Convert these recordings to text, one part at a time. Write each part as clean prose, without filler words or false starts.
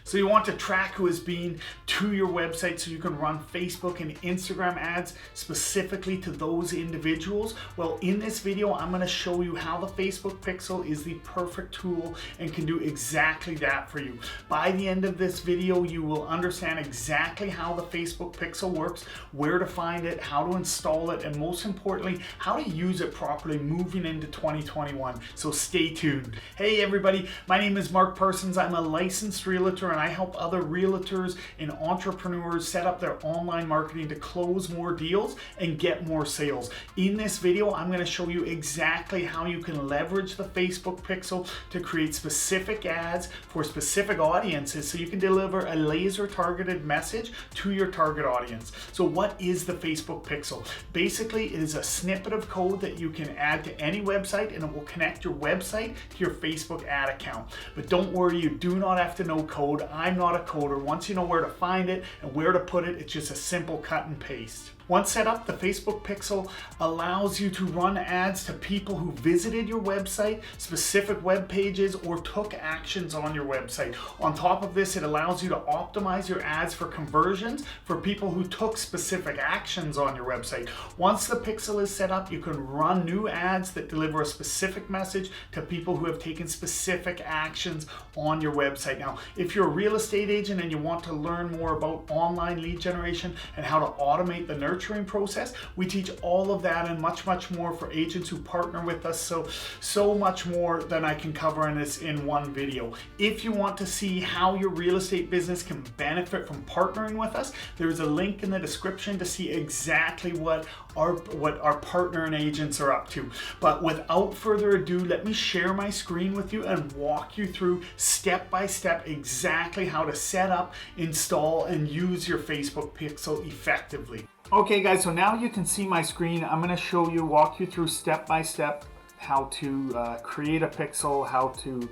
So you want to track who has been to your website so you can run Facebook and Instagram ads specifically to those individuals. Well, in this video, I'm going to show you how the Facebook Pixel is the perfect tool and can do exactly that for you. By the end of this video, you will understand exactly how the Facebook Pixel works, where to find it, how to install it, and most importantly, how to use it properly moving into 2021. So stay tuned. Hey everybody, my name is Mark Parsons. I'm a licensed realtor and I help other realtors and entrepreneurs set up their online marketing to close more deals and get more sales. In this video, I'm going to show you exactly how you can leverage the Facebook Pixel to create specific ads for specific audiences so you can deliver a laser targeted message to your target audience. So what is the Facebook Pixel? Basically, it is a snippet of code that you can add to any website and it will connect your website to your Facebook ad account. But don't worry, you do not have to know code. I'm not a coder. Once you know where to find it and where to put it, it's just a simple cut and paste. Once set up, the Facebook Pixel allows you to run ads to people who visited your website, specific web pages, or took actions on your website. On top of this, it allows you to optimize your ads for conversions for people who took specific actions on your website. Once the Pixel is set up, you can run new ads that deliver a specific message to people who have taken specific actions on your website. Now, if you're a real estate agent and you want to learn more about online lead generation and how to automate the nurturing process, we teach all of that and much more for agents who partner with us. So much more than I can cover in one video. If you want to see how your real estate business can benefit from partnering with us, there's a link in the description to see exactly what our partner and agents are up to. But without further ado, let me share my screen with you and walk you through step by step exactly how to set up, install, and use your Facebook Pixel effectively. Okay guys, so now you can see my screen. I'm going to walk you through step by step how to create a pixel, how to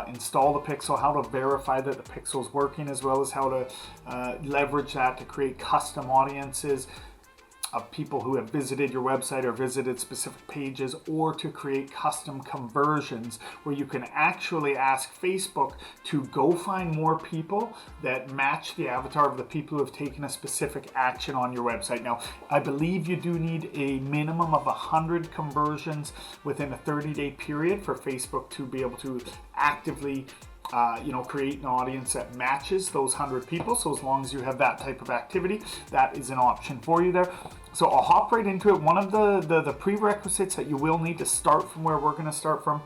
install the pixel, how to verify that the pixel is working, as well as how to leverage that to create custom audiences of people who have visited your website or visited specific pages, or to create custom conversions where you can actually ask Facebook to go find more people that match the avatar of the people who have taken a specific action on your website. Now, I believe you do need a minimum of 100 conversions within a 30-day period for Facebook to be able to actively create an audience that matches those 100 people. So as long as you have that type of activity, that is an option for you there. So I'll hop right into it. One of the prerequisites that you will need to start from where we're going to start from,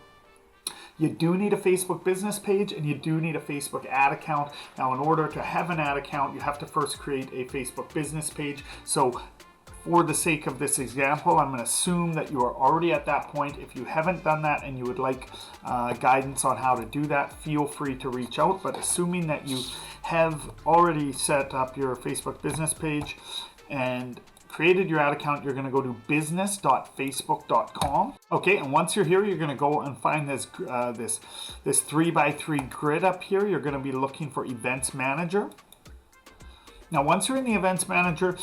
you do need a Facebook business page and you do need a Facebook ad account. Now, in order to have an ad account, you have to first create a Facebook business page. So for the sake of this example, I'm going to assume that you are already at that point. If you haven't done that and you would like guidance on how to do that, feel free to reach out. But assuming that you have already set up your Facebook business page and created your ad account, you're going to go to business.facebook.com. Okay, and once you're here, you're going to go and find this 3x3 grid up here. You're going to be looking for Events Manager. Now, once you're in the Events Manager,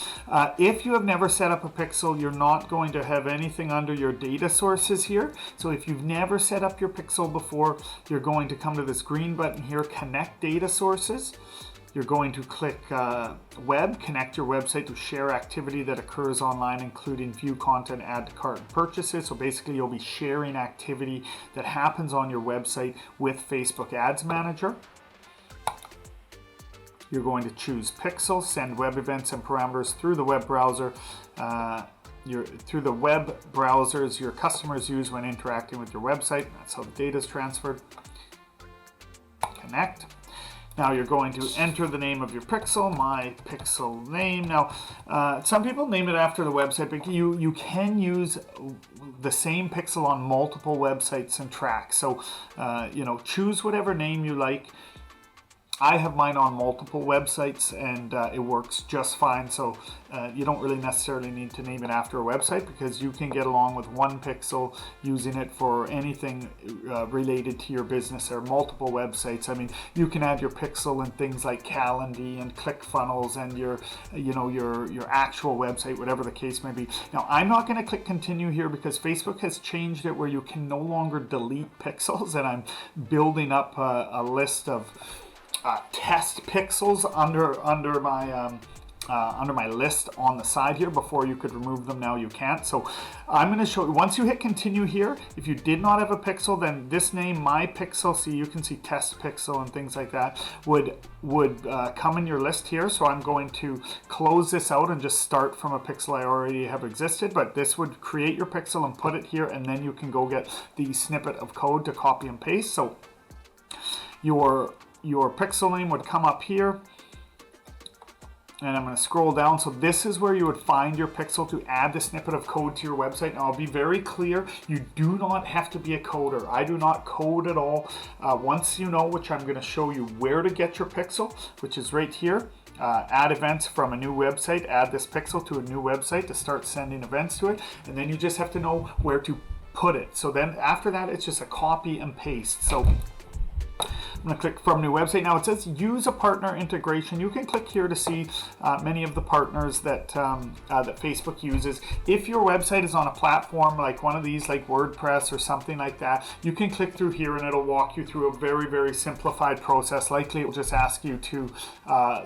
if you have never set up a pixel, you're not going to have anything under your data sources here. So if you've never set up your pixel before, you're going to come to this green button here, Connect Data Sources. You're going to click Web, connect your website to share activity that occurs online, including view content, add to cart, and purchases. So basically, you'll be sharing activity that happens on your website with Facebook Ads Manager. You're going to choose Pixel, send web events and parameters through the web browser. Through the web browsers your customers use when interacting with your website. That's how the data is transferred. Connect. Now you're going to enter the name of your pixel, my pixel name. Now, some people name it after the website, but you can use the same pixel on multiple websites and track. So, choose whatever name you like. I have mine on multiple websites and it works just fine. So you don't really necessarily need to name it after a website, because you can get along with one pixel using it for anything related to your business or multiple websites. I mean, you can add your pixel in things like Calendly and ClickFunnels and your actual website, whatever the case may be. Now, I'm not going to click continue here because Facebook has changed it where you can no longer delete pixels, and I'm building up a list of test pixels under my list on the side here. Before you could remove them, now you can't. So I'm going to show you, once you hit continue here, if you did not have a pixel, then this name, my pixel, see, you can see test pixel and things like that, would come in your list here. So I'm going to close this out and just start from a pixel I already have existed, but this would create your pixel and put it here, and then you can go get the snippet of code to copy and paste. So your pixel name would come up here, and I'm going to scroll down. So this is where you would find your pixel to add the snippet of code to your website. Now, I'll be very clear, you do not have to be a coder. I do not code at all. Once you know, which I'm going to show you where to get your pixel, which is right here. Add events from a new website, add this pixel to a new website to start sending events to it, and then you just have to know where to put it. So then after that, it's just a copy and paste. So I'm going to click from new website. Now it says use a partner integration. You can click here to see many of the partners that that Facebook uses. If your website is on a platform like one of these, like WordPress or something like that, you can click through here and it'll walk you through a very, very simplified process. Likely it will just ask you to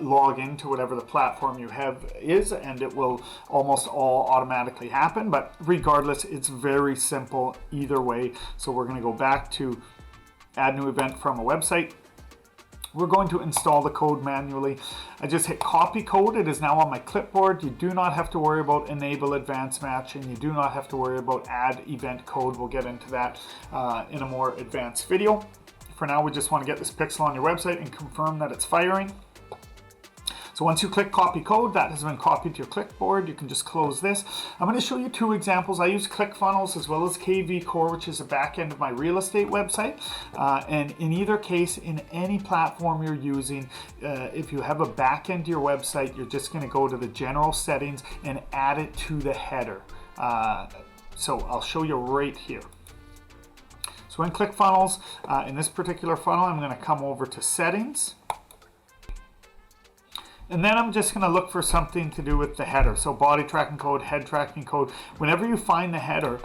log into whatever the platform you have is, and it will almost all automatically happen. But regardless, it's very simple either way. So we're going to go back to add new event from a website. We're going to install the code manually. I just hit copy code. It is now on my clipboard. You do not have to worry about enable advanced matching. You do not have to worry about add event code. We'll get into that in a more advanced video. For now, we just want to get this pixel on your website and confirm that it's firing. So once you click copy code, that has been copied to your clipboard. You can just close this. I'm going to show you two examples. I use ClickFunnels as well as KV Core, which is the back end of my real estate website. And in either case, in any platform you're using, if you have a back end to your website, you're just going to go to the general settings and add it to the header. So I'll show you right here. So in ClickFunnels, in this particular funnel, I'm going to come over to settings. And then I'm just going to look for something to do with the header. So body tracking code, head tracking code. Whenever you find the header,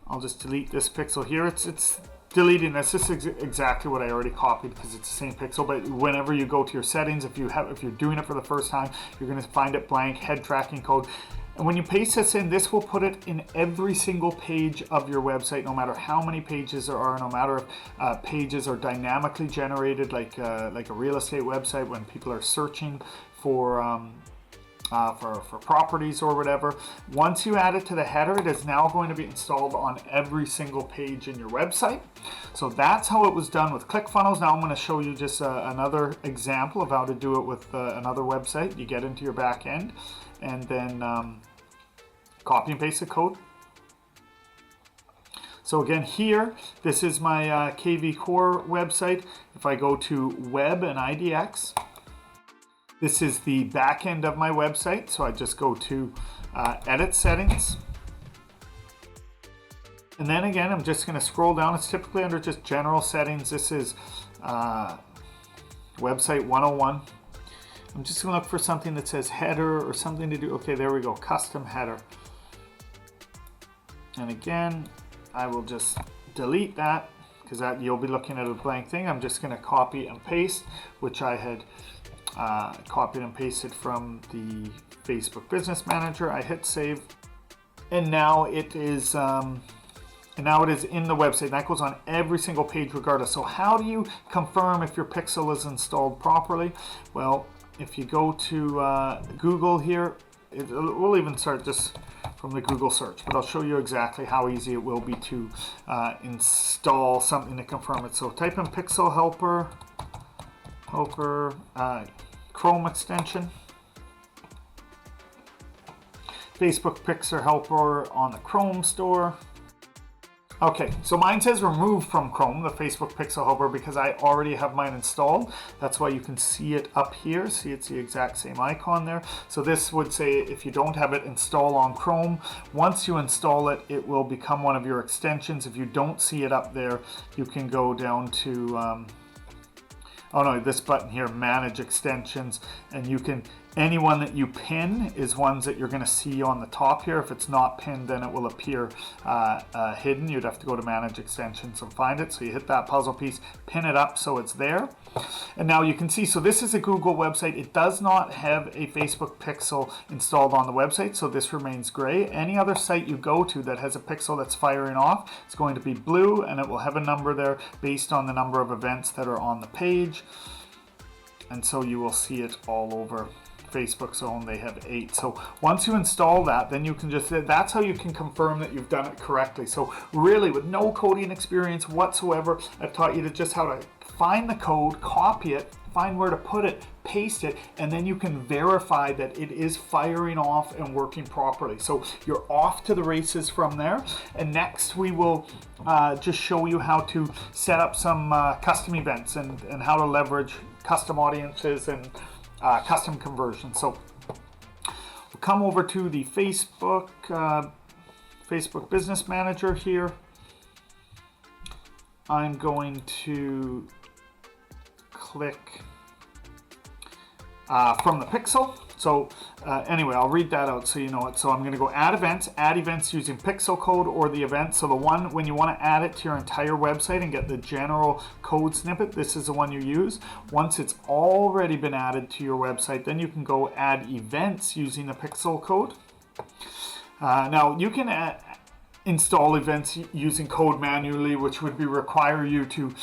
I'll just delete this pixel here. It's deleting this. This is exactly what I already copied because it's the same pixel. But whenever you go to your settings, if you're doing it for the first time, you're going to find it blank, head tracking code. And when you paste this in, this will put it in every single page of your website, no matter how many pages there are, no matter if pages are dynamically generated, like a real estate website when people are searching for properties or whatever. Once you add it to the header, it is now going to be installed on every single page in your website. So that's how it was done with ClickFunnels. Now I'm going to show you just another example of how to do it with another website. You get into your back end and then copy and paste the code. So again, here, this is my KV Core website. If I go to Web and IDX, this is the back end of my website. So I just go to Edit Settings. And then again, I'm just going to scroll down. It's typically under just General Settings. This is Website 101. I'm just going to look for something that says header or something to do. Okay, there we go. Custom header. And again, I will just delete that because you'll be looking at a blank thing. I'm just going to copy and paste, which I had copied and pasted from the Facebook Business Manager. I hit save, and now it is in the website. That goes on every single page regardless. So how do you confirm if your pixel is installed properly? Well, if you go to Google here, we'll even start just from the Google search, but I'll show you exactly how easy it will be to install something to confirm it. So type in Pixel Helper, Chrome extension, Facebook Pixel Helper on the Chrome store. Okay, so mine says remove from Chrome, the Facebook Pixel Helper, because I already have mine installed. That's why you can see it up here. See, it's the exact same icon there. So this would say if you don't have it, install on Chrome. Once you install it, it will become one of your extensions. If you don't see it up there, you can go down to, this button here, Manage Extensions, and you can Anyone that you pin is ones that you're going to see on the top here. If it's not pinned, then it will appear hidden. You'd have to go to Manage Extensions and find it. So you hit that puzzle piece, pin it up so it's there. And now you can see, so this is a Google website. It does not have a Facebook pixel installed on the website, so this remains gray. Any other site you go to that has a pixel that's firing off, it's going to be blue, and it will have a number there based on the number of events that are on the page. And so you will see it all over Facebook's own. They have 8. So once you install that, then you can just, that's how you can confirm that you've done it correctly. So really, with no coding experience whatsoever, I've taught you just how to find the code, copy it, find where to put it, paste it, and then you can verify that it is firing off and working properly. So you're off to the races from there. And next we will just show you how to set up some custom events and how to leverage custom audiences and custom conversion. So we'll come over to the Facebook Business Manager here. I'm going to click from the pixel. So anyway, I'll read that out so you know it. So I'm going to go add events using pixel code or the event. So the one when you want to add it to your entire website and get the general code snippet, this is the one you use. Once it's already been added to your website, then you can go add events using the pixel code. Now you can install events using code manually, which would require you to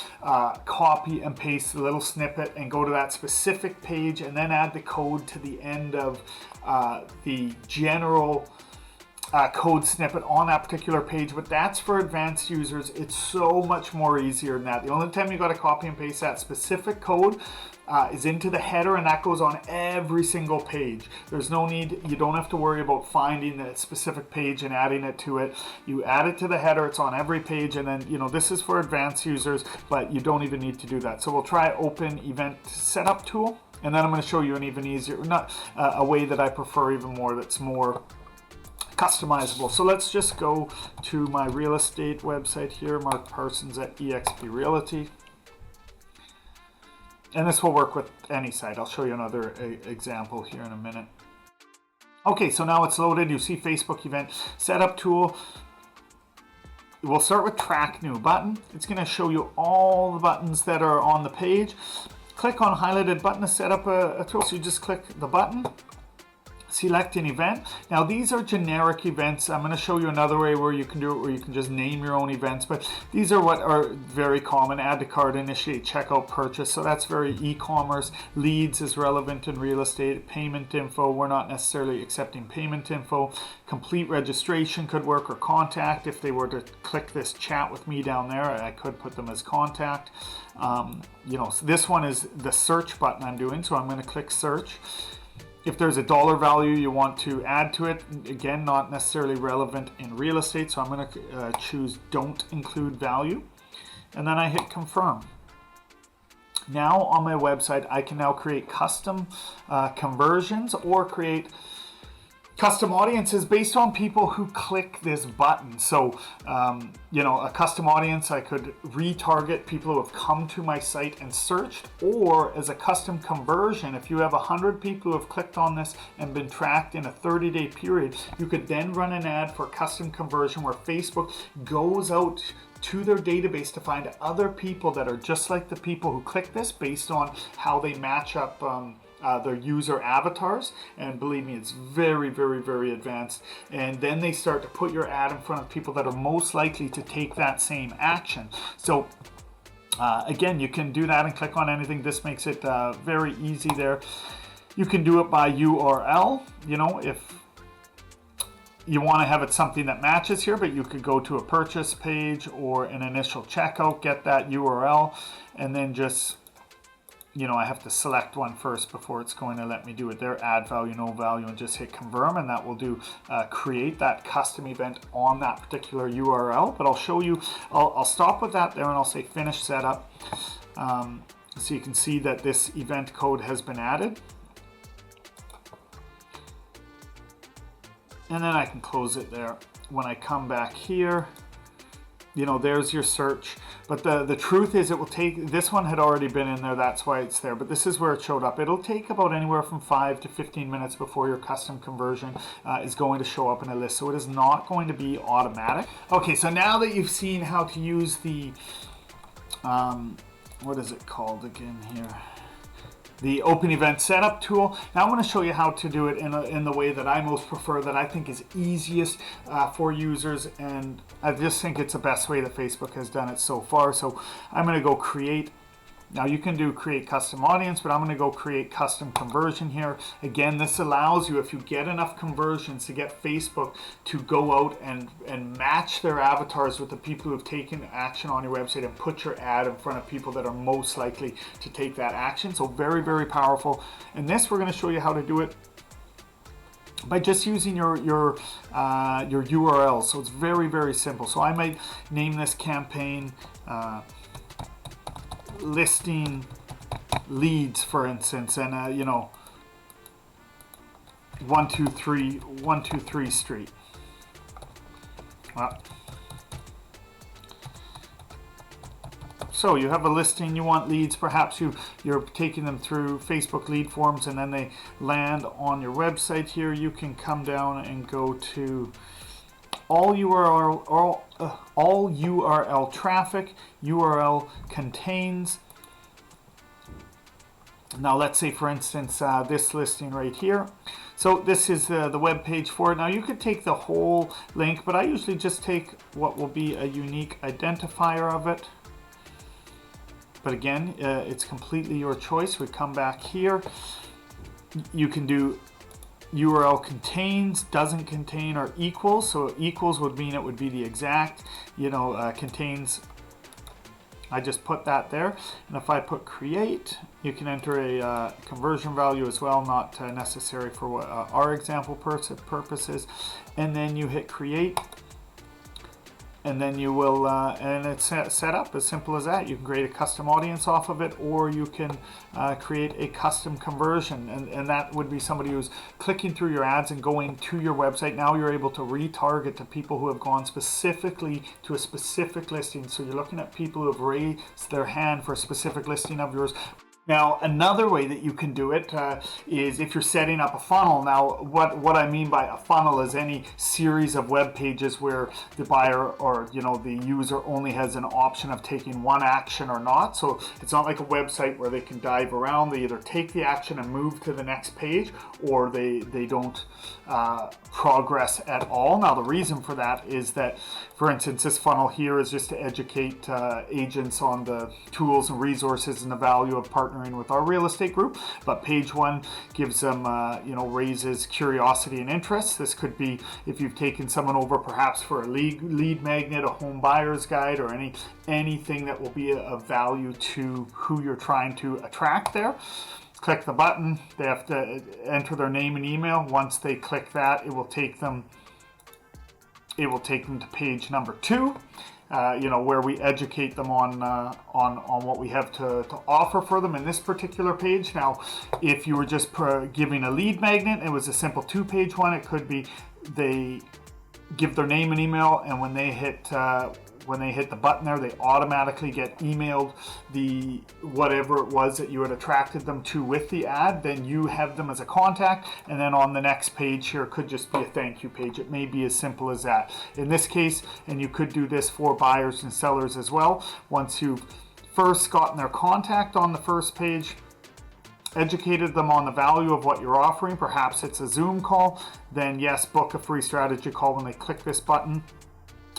copy and paste the little snippet and go to that specific page and then add the code to the end of the general code snippet on that particular page. But that's for advanced users. It's so much more easier than that. The only time you got to copy and paste that specific code is into the header, and that goes on every single page. There's no need, you don't have to worry about finding the specific page and adding it to it. You add it to the header, it's on every page, and then, you know, this is for advanced users, but you don't even need to do that. So we'll try Open Event Setup Tool, and then I'm going to show you an even easier, a way that I prefer even more, that's more customizable. So let's just go to my real estate website here, Mark Parsons at eXp Realty. And this will work with any site. I'll show you another example here in a minute. Okay, so now it's loaded. You see Facebook Event Setup Tool. We'll start with Track New Button. It's going to show you all the buttons that are on the page. Click on highlighted button to set up a tool. So you just click the button, select an event. Now these are generic events. I'm going to show you another way where you can do it, where you can just name your own events, but these are what are very common. Add to cart, initiate checkout, purchase. So that's very e-commerce. Leads is relevant in real estate. Payment info, we're not necessarily accepting payment info. Complete registration could work, or contact. If they were to click this chat with me down there, I could put them as contact. You know, so this one is the search button I'm doing, so I'm going to click search. If there's a dollar value you want to add to it, again, not necessarily relevant in real estate, so I'm going to choose don't include value, and then I hit confirm. Now on my website, I can now create custom conversions or create custom audiences based on people who click this button. So, you know, a custom audience, I could retarget people who have come to my site and searched, or as a custom conversion, if you have 100 people who have clicked on this and been tracked in a 30-day period, you could then run an ad for custom conversion where Facebook goes out to their database to find other people that are just like the people who click this based on how they match up their user avatars. And believe me, it's very, very, very advanced. And then they start to put your ad in front of people that are most likely to take that same action. So again, you can do that and click on anything. This makes it very easy there. You can do it by URL, you know, if you want to have it something that matches here, but you could go to a purchase page or an initial checkout, get that URL, and then just, you know, I have to select one first before it's going to let me do it there. Add value, no value, and just hit confirm, and that will do create that custom event on that particular URL. But I'll show you, I'll stop with that there, and I'll say finish setup. So you can see that this event code has been added. And then I can close it there. When I come back here, you know, there's your search. But the truth is, it will take, this one had already been in there, that's why it's there. But this is where it showed up. It'll take about anywhere from 5 to 15 minutes before your custom conversion is going to show up in a list. So it is not going to be automatic. Okay, so now that you've seen how to use the, what is it called again here? The Open Event Setup tool. Now I'm going to show you how to do it in the way that I most prefer, that I think is easiest for users, and I just think it's the best way that Facebook has done it so far. So I'm going to go create. Now you can do create custom audience, but I'm going to go create custom conversion here. Again, this allows you, if you get enough conversions, to get Facebook to go out and match their avatars with the people who have taken action on your website and put your ad in front of people that are most likely to take that action. So very, very powerful. In this, we're going to show you how to do it by just using your URL. So it's very, very simple. So I might name this campaign listing leads, for instance, and you know, 123 Street. So you have a listing, you want leads, perhaps you're taking them through Facebook lead forms, and then they land on your website here. You can come down and go to all URL traffic. URL contains. Now let's say, for instance, this listing right here. So this is the web page for it. Now you could take the whole link, but I usually just take what will be a unique identifier of it. But again, it's completely your choice. We come back here. You can do URL contains, doesn't contain, or equals. So equals would mean it would be the exact, you know, contains. I just put that there. And if I put create, you can enter a conversion value as well, not necessary for what our example purposes. And then you hit create. And then you will, and it's set up as simple as that. You can create a custom audience off of it, or you can create a custom conversion. And that would be somebody who's clicking through your ads and going to your website. Now you're able to retarget to people who have gone specifically to a specific listing. So you're looking at people who have raised their hand for a specific listing of yours. Now, another way that you can do it is if you're setting up a funnel. Now, what I mean by a funnel is any series of web pages where the buyer or, you know, the user only has an option of taking one action or not. So it's not like a website where they can dive around. They either take the action and move to the next page, or they don't progress at all. Now, the reason for that is that, for instance, this funnel here is just to educate agents on the tools and resources and the value of partnering with our real estate group. But page one gives them, you know, raises curiosity and interest. This could be if you've taken someone over perhaps for a lead magnet, a home buyer's guide, or anything that will be of value to who you're trying to attract there. Click the button. They have to enter their name and email. Once they click that, it will take them to page number 2. You know, where we educate them on what we have to offer for them in this particular page. Now, if you were just giving a lead magnet, it was a simple 2-page one. It could be they give their name and email, and when they hit the button there, they automatically get emailed the whatever it was that you had attracted them to with the ad. Then you have them as a contact, and then on the next page here could just be a thank you page. It may be as simple as that. In this case, and you could do this for buyers and sellers as well, once you've first gotten their contact on the first page, educated them on the value of what you're offering, perhaps it's a Zoom call, then yes, book a free strategy call. When they click this button,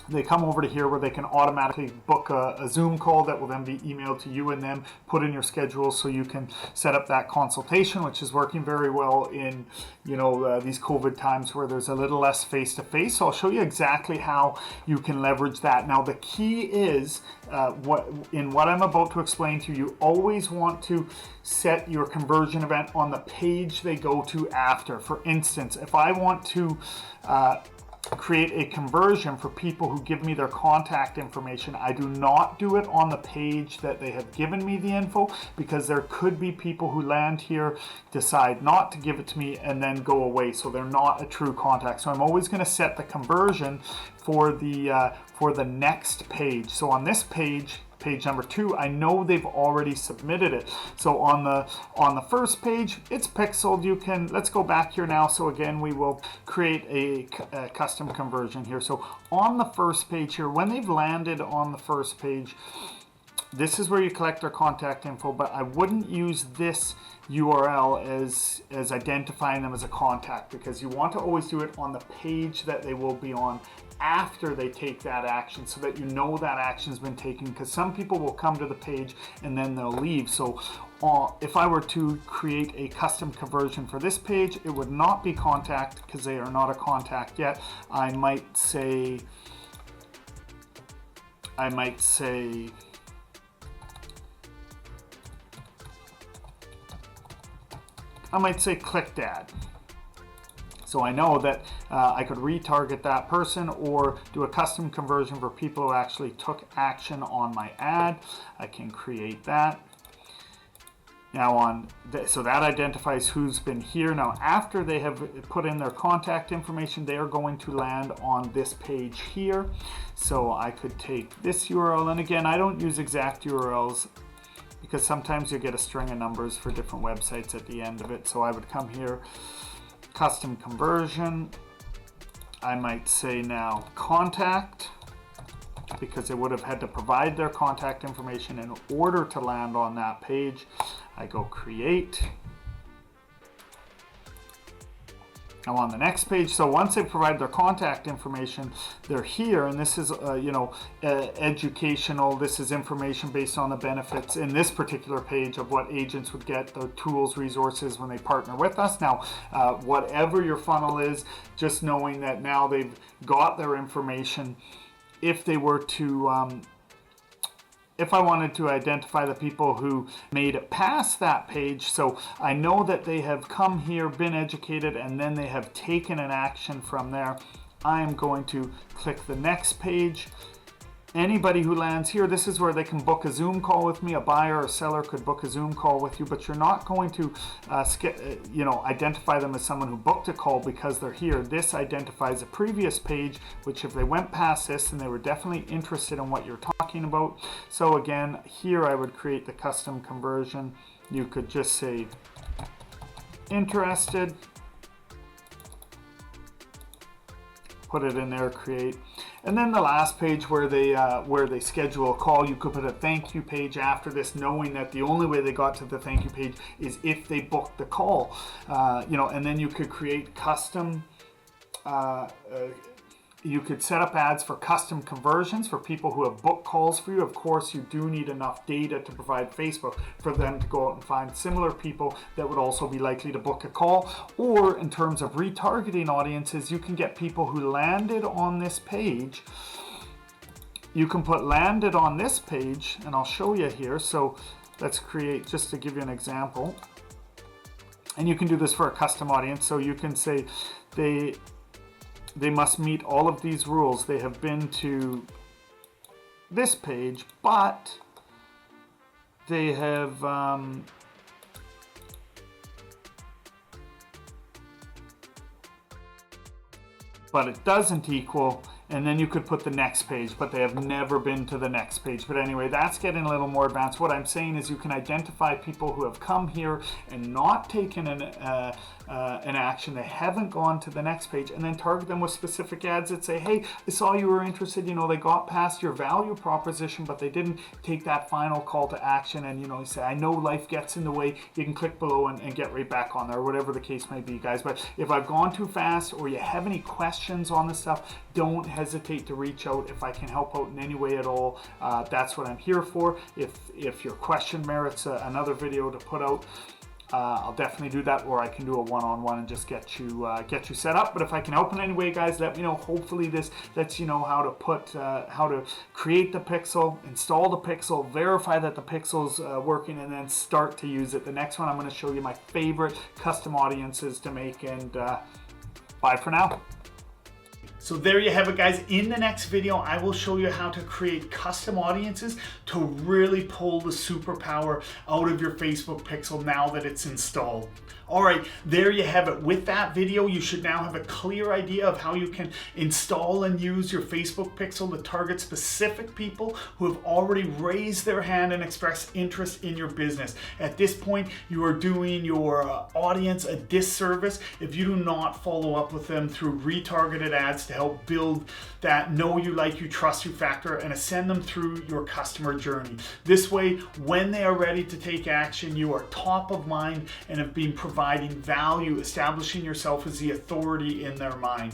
they come over to here where they can automatically book a Zoom call that will then be emailed to you and them, put in your schedule so you can set up that consultation, which is working very well in, you know, these COVID times where there's a little less face-to-face. So I'll show you exactly how you can leverage that. Now, the key is what I'm about to explain to you, you always want to set your conversion event on the page they go to after. For instance, if I want to create a conversion for people who give me their contact information. I do not do it on the page that they have given me the info, because there could be people who land here, decide not to give it to me, and then go away. So they're not a true contact. So I'm always going to set the conversion for the next page. So on this page, page number 2, I know they've already submitted it. So on the first page, it's pixeled. You can, let's go back here now. So again, we will create a custom conversion here. So on the first page here, when they've landed on the first page, this is where you collect their contact info, but I wouldn't use this URL as identifying them as a contact, because you want to always do it on the page that they will be on after they take that action, so that you know that action's been taken, because some people will come to the page and then they'll leave. So if I were to create a custom conversion for this page, it would not be contact, because they are not a contact yet. I might say clicked ad. So I know that I could retarget that person, or do a custom conversion for people who actually took action on my ad. I can create that. Now so that identifies who's been here. Now after they have put in their contact information, they are going to land on this page here. So I could take this URL, and again, I don't use exact URLs, because sometimes you get a string of numbers for different websites at the end of it. So I would come here, custom conversion. I might say now contact, because they would have had to provide their contact information in order to land on that page. I go create. Now on the next page, so once they provide their contact information, they're here, and this is educational. This is information based on the benefits in this particular page of what agents would get, the tools, resources when they partner with us. Now, whatever your funnel is, just knowing that now they've got their information. If they were to if I wanted to identify the people who made it past that page, so I know that they have come here, been educated, and then they have taken an action from there, I am going to click the next page. Anybody who lands here, this is where they can book a Zoom call with me. A buyer or seller could book a Zoom call with you, but you're not going to identify them as someone who booked a call because they're here. This identifies a previous page, which if they went past this, and they were definitely interested in what you're talking about. So again, here I would create the custom conversion. You could just say interested, put it in there, create. And then the last page where they schedule a call, you could put a thank you page after this, knowing that the only way they got to the thank you page is if they booked the call. And then you could create custom. You could set up ads for custom conversions for people who have booked calls for you. Of course, you do need enough data to provide Facebook for them to go out and find similar people that would also be likely to book a call. Or in terms of retargeting audiences, you can get people who landed on this page. You can put landed on this page, and I'll show you here. So let's create, just to give you an example. And you can do this for a custom audience. So you can say they must meet all of these rules. They have been to this page, but they have but it doesn't equal, and then you could put the next page, but they have never been to the next page. But anyway, that's getting a little more advanced. What I'm saying is you can identify people who have come here and not taken an action. They haven't gone to the next page, and then target them with specific ads that say, hey, I saw you were interested, they got past your value proposition, but they didn't take that final call to action. And you say, I know life gets in the way. You can click below and get right back on there, or whatever the case may be, guys. But if I've gone too fast, or you have any questions on this stuff, don't hesitate to reach out. If I can help out in any way at all, that's what I'm here for. If your question merits another video to put out, I'll definitely do that, or I can do a one-on-one and just get you set up. But if I can help in any way, guys, let me know. Hopefully this lets you know how to create the pixel, install the pixel, verify that the pixel's working, and then start to use it. The next one, I'm going to show you my favorite custom audiences to make, and bye for now. So there you have it, guys. In the next video, I will show you how to create custom audiences to really pull the superpower out of your Facebook pixel now that it's installed. All right, there you have it. With that video, you should now have a clear idea of how you can install and use your Facebook pixel to target specific people who have already raised their hand and expressed interest in your business. At this point, you are doing your audience a disservice if you do not follow up with them through retargeted ads to help build that know you, like you, trust you factor and send them through your customer journey. This way, when they are ready to take action, you are top of mind and have been providing value, establishing yourself as the authority in their mind.